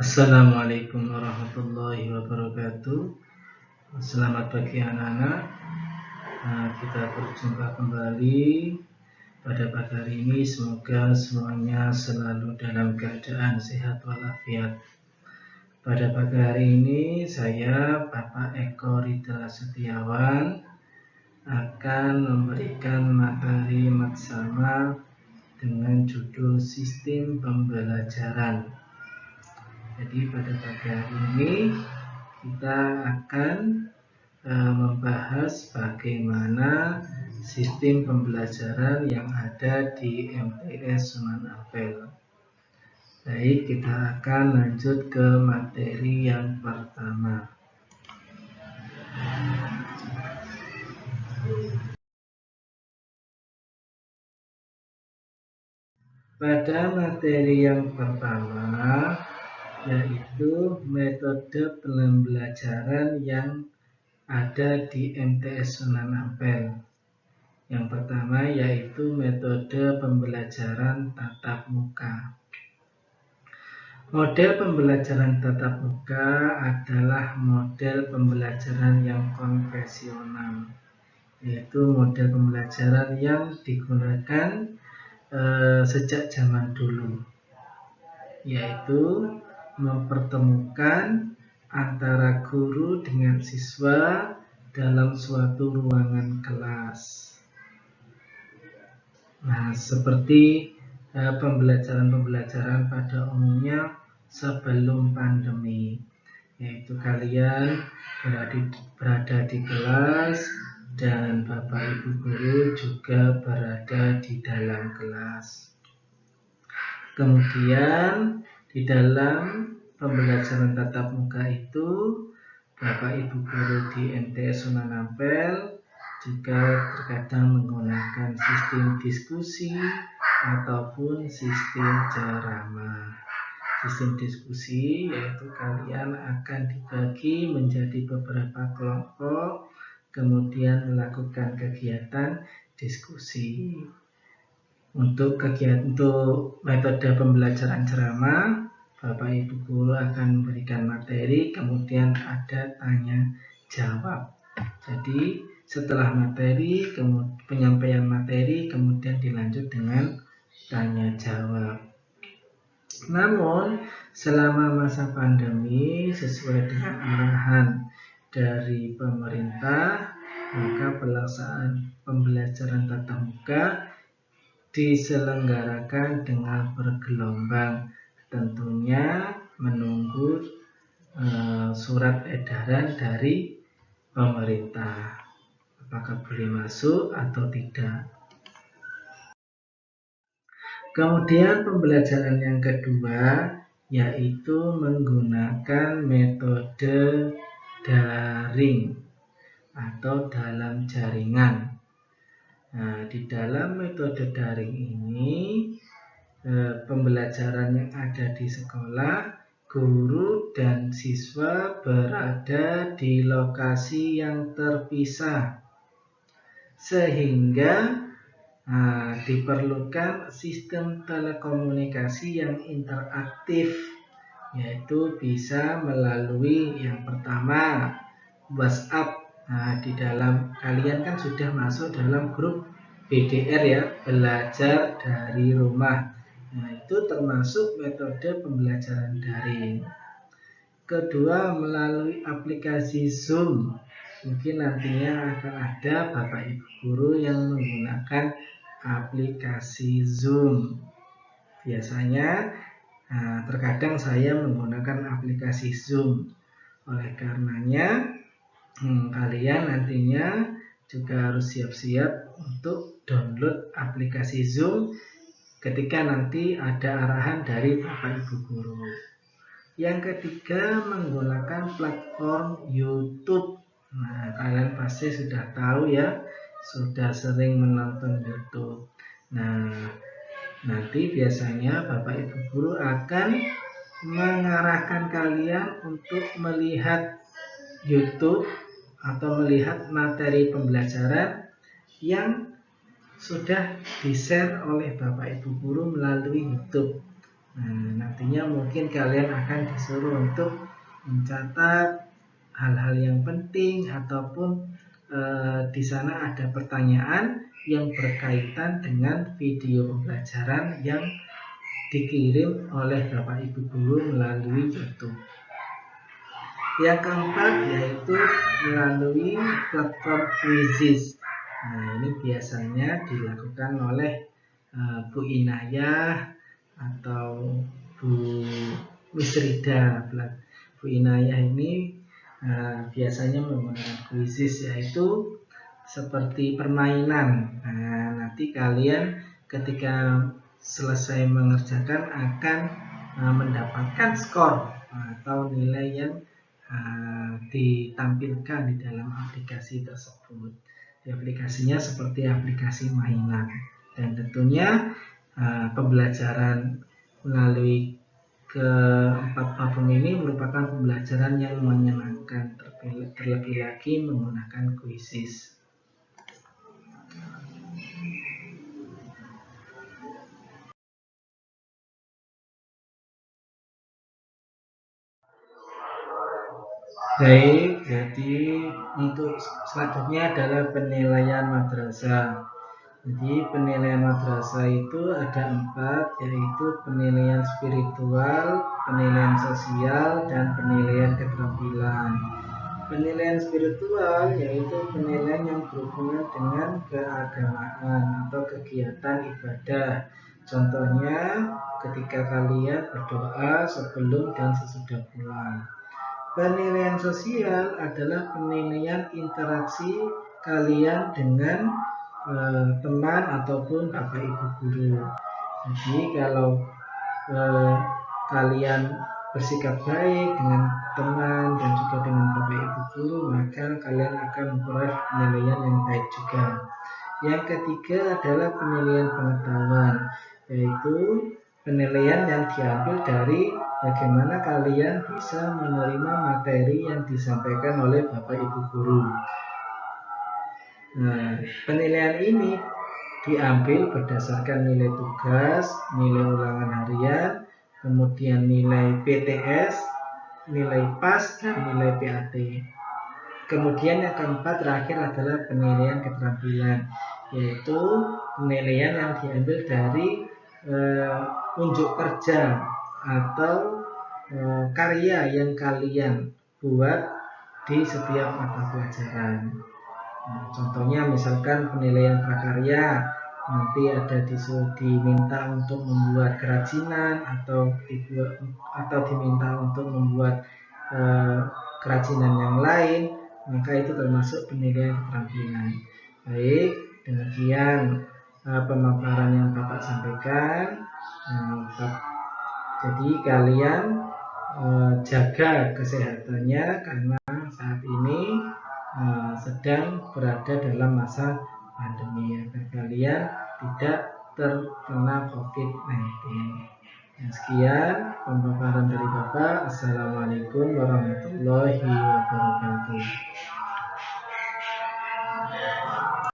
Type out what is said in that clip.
Assalamualaikum warahmatullahi wabarakatuh. Selamat pagi anak-anak. Kita berjumpa kembali pada pagi hari ini. Semoga semuanya selalu dalam keadaan sehat walafiat. Pada pagi hari ini saya, Bapak Eko Ridha Setiawan, akan memberikan materi matsama dengan judul Sistem Pembelajaran. Jadi pada pagi hari ini kita akan membahas bagaimana sistem pembelajaran yang ada di MTS Sunan Ampel. Baik, kita akan lanjut ke materi yang pertama. Pada materi yang pertama, yaitu metode pembelajaran yang ada di MTS Sunan Ampel. Yang pertama yaitu metode pembelajaran tatap muka. Model pembelajaran tatap muka adalah model pembelajaran yang konvensional, yaitu model pembelajaran yang digunakan sejak zaman dulu, yaitu mempertemukan antara guru dengan siswa dalam suatu ruangan kelas. Nah, seperti pembelajaran pada umumnya sebelum pandemi, yaitu kalian berada di kelas dan Bapak Ibu guru juga berada di dalam kelas. Kemudian di dalam pembelajaran tatap muka itu, Bapak Ibu guru di MTS Sunan Ampel juga terkadang menggunakan sistem diskusi ataupun sistem ceramah. Sistem diskusi yaitu kalian akan dibagi menjadi beberapa kelompok, kemudian melakukan kegiatan diskusi. Untuk metode pembelajaran ceramah, Bapak Ibu guru akan memberikan materi, kemudian ada tanya jawab. Jadi setelah penyampaian materi, kemudian dilanjut dengan tanya jawab. Namun selama masa pandemi, sesuai dengan arahan dari pemerintah, maka pelaksanaan pembelajaran tatap muka diselenggarakan dengan bergelombang, tentunya menunggu surat edaran dari pemerintah, apakah boleh masuk atau tidak. Kemudian pembelajaran yang kedua yaitu menggunakan metode daring atau dalam jaringan. Nah, di dalam metode daring ini, pembelajaran yang ada di sekolah, guru dan siswa berada di lokasi yang terpisah, sehingga diperlukan sistem telekomunikasi yang interaktif, yaitu bisa melalui yang pertama WhatsApp. Nah, di dalam kalian kan sudah masuk dalam grup BDR ya, belajar dari rumah. Nah, itu termasuk metode pembelajaran daring. Kedua, melalui aplikasi Zoom. Mungkin nantinya akan ada Bapak Ibu guru yang menggunakan aplikasi Zoom. Biasanya terkadang saya menggunakan aplikasi Zoom. Oleh karenanya kalian nantinya juga harus siap-siap untuk download aplikasi Zoom ketika nanti ada arahan dari Bapak Ibu guru. Yang ketiga, menggunakan platform YouTube. Nah, kalian pasti sudah tahu ya, sudah sering menonton YouTube. Nah, nanti biasanya Bapak Ibu guru akan mengarahkan kalian untuk melihat YouTube atau melihat materi pembelajaran yang sudah di-share oleh Bapak Ibu guru melalui YouTube. Nah, nantinya mungkin kalian akan disuruh untuk mencatat hal-hal yang penting ataupun di sana ada pertanyaan yang berkaitan dengan video pembelajaran yang dikirim oleh Bapak Ibu Guru melalui YouTube. Yang keempat yaitu melalui platform Quizizz. Nah, ini biasanya dilakukan oleh Bu Inayah atau Bu Wisrida. Bu Inayah ini biasanya menggunakan Quizizz, yaitu seperti permainan. Nah, nanti kalian ketika selesai mengerjakan akan mendapatkan skor atau nilai yang ditampilkan di dalam aplikasi tersebut. Aplikasinya seperti aplikasi mainan, dan tentunya pembelajaran melalui keempat platform ini merupakan pembelajaran yang menyenangkan, terlebih lagi menggunakan Quizizz. Baik, jadi untuk selanjutnya adalah penilaian madrasah. Jadi penilaian madrasah itu ada 4, yaitu penilaian spiritual, penilaian sosial, dan penilaian keterampilan. Penilaian spiritual yaitu penilaian yang berhubungan dengan keagamaan atau kegiatan ibadah. Contohnya ketika kalian berdoa sebelum dan sesudah pulang. Penilaian sosial adalah penilaian interaksi kalian dengan teman ataupun Bapak Ibu guru. Jadi kalau kalian bersikap baik dengan teman dan juga dengan Bapak Ibu guru, maka kalian akan memperoleh penilaian yang baik juga. Yang ketiga adalah penilaian pengetahuan, yaitu penilaian yang diambil dari bagaimana kalian bisa menerima materi yang disampaikan oleh Bapak Ibu guru. Nah, penilaian ini diambil berdasarkan nilai tugas, nilai ulangan harian, kemudian nilai PTS, nilai PAS, dan nilai PAT. Kemudian yang keempat terakhir adalah penilaian keterampilan, yaitu penilaian yang diambil dari unjuk kerja atau karya yang kalian buat di setiap mata pelajaran. Contohnya misalkan penilaian prakarya, nanti ada diminta untuk membuat kerajinan atau diminta untuk membuat kerajinan yang lain, maka itu termasuk penilaian keterampilan. Baik, demikian pemaparan yang Bapak sampaikan. Jadi kalian jaga kesehatannya karena saat ini sedang berada dalam masa pandemi, agar kalian tidak terkena COVID-19. Sekian pemaparan dari Bapak. Assalamualaikum warahmatullahi wabarakatuh.